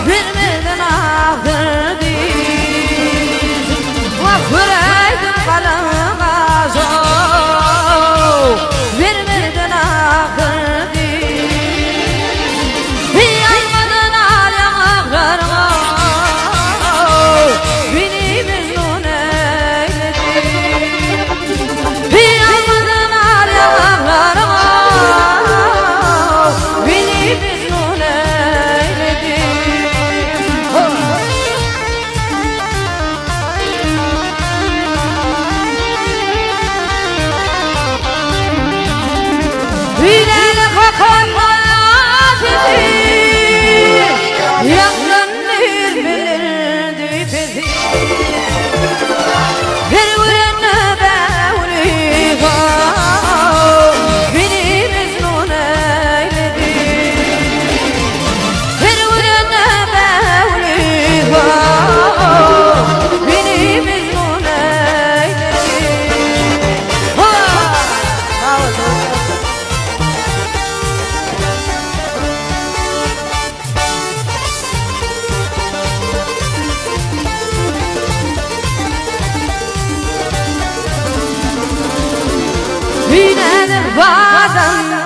Vermeden ağırdı Vafıraydım kalınmaz Vermeden ağırdı Yaymadın alem ağlarına Beni mecnun eyledi Yaymadın alem ağlarına Beni mecnun eyledi Bilene kapanmaz idi Yakın bilirdi bizi Bir vurene bevrika Beni mecnun eyledi Bir vurene bevrika Beni mecnun eyledi Sağ olun. Binedim bazen